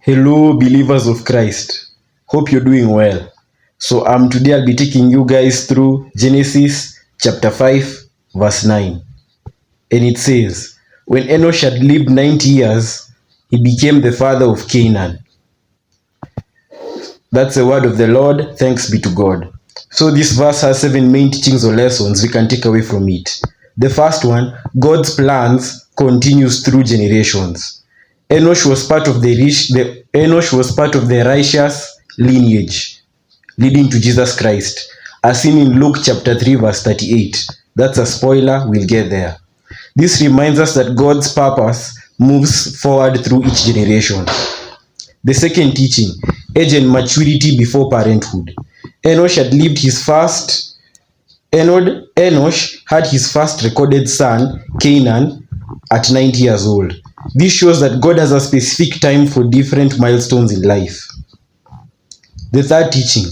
Hello, believers of Christ. Hope you're doing well. So today I'll be taking you guys through Genesis chapter 5, verse 9. And it says, when Enosh had lived 90 years, he became the father of Kenan. That's the word of the Lord. Thanks be to God. So this verse has 7 main teachings or lessons we can take away from it. The first one, God's plans continues through generations. Enosh was part of the righteous lineage leading to Jesus Christ, as seen in Luke chapter 3 verse 38. That's a spoiler, we'll get there. This reminds us that God's purpose moves forward through each generation. The second teaching, age and maturity before parenthood. Enosh had his first recorded son, Cainan, at 90 years old. This shows that God has a specific time for different milestones in life. The third teaching,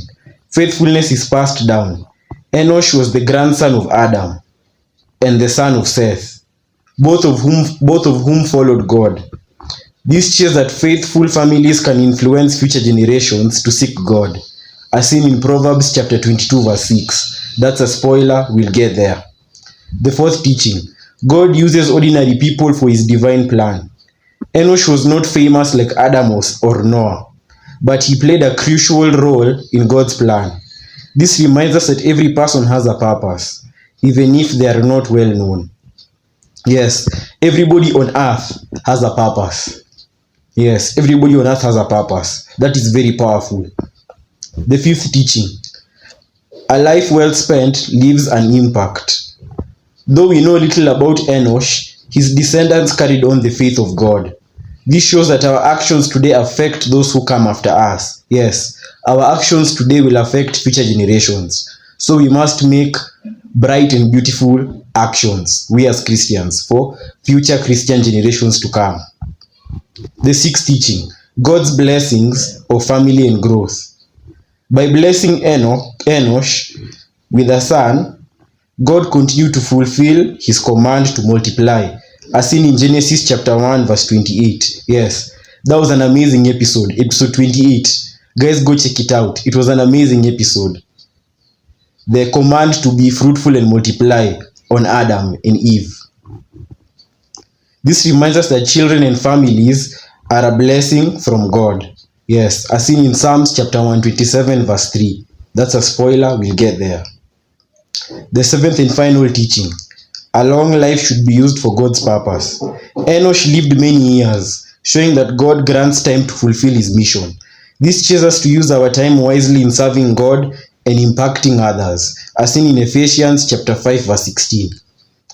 faithfulness is passed down. Enosh was the grandson of Adam and the son of Seth, both of whom followed God. This shows that faithful families can influence future generations to seek God, as seen in Proverbs chapter 22 verse 6. That's a spoiler, we'll get there. The fourth teaching, God uses ordinary people for his divine plan. Enosh was not famous like Adam or Noah, but he played a crucial role in God's plan. This reminds us that every person has a purpose, even if they are not well known. Yes, everybody on earth has a purpose. Yes, everybody on earth has a purpose. That is very powerful. The fifth teaching, a life well spent leaves an impact. Though we know little about Enosh, his descendants carried on the faith of God. This shows that our actions today affect those who come after us. Yes, our actions today will affect future generations. So we must make bright and beautiful actions, we as Christians, for future Christian generations to come. The sixth teaching, God's blessings of family and growth. By blessing Enosh with a son, God continued to fulfill his command to multiply, as seen in Genesis chapter 1 verse 28. Yes, that was an amazing episode, episode 28. Guys, go check it out. It was an amazing episode. The command to be fruitful and multiply on Adam and Eve. This reminds us that children and families are a blessing from God. Yes, as seen in Psalms chapter 127 verse 3. That's a spoiler, we'll get there. The seventh and final teaching, a long life should be used for God's purpose. Enosh lived many years, showing that God grants time to fulfill his mission. This teaches us to use our time wisely in serving God and impacting others, as seen in Ephesians chapter 5 verse 16.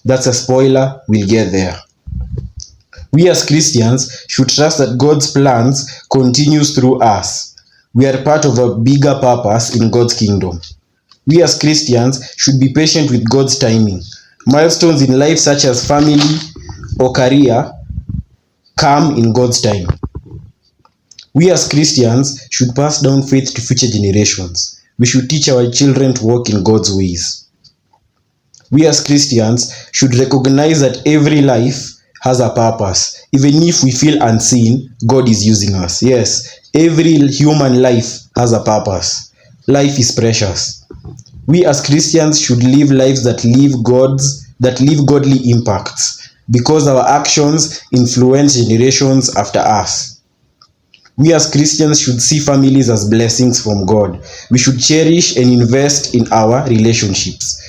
That's a spoiler, we'll get there. We as Christians should trust that God's plans continues through us. We are part of a bigger purpose in God's kingdom. We as Christians should be patient with God's timing. Milestones in life such as family or career come in God's time. We as Christians should pass down faith to future generations. We should teach our children to walk in God's ways. We as Christians should recognize that every life has a purpose. Even if we feel unseen, God is using us. Yes, every human life has a purpose. Life is precious. We as Christians should live lives that leave godly impacts, because our actions influence generations after us. We as Christians should see families as blessings from God. We should cherish and invest in our relationships.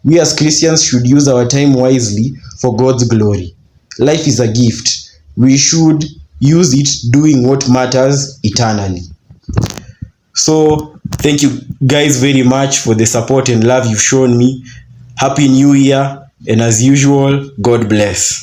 We as Christians should use our time wisely for God's glory. Life is a gift. We should use it doing what matters eternally. So, thank you guys very much for the support and love you've shown me. Happy New Year, and as usual, God bless.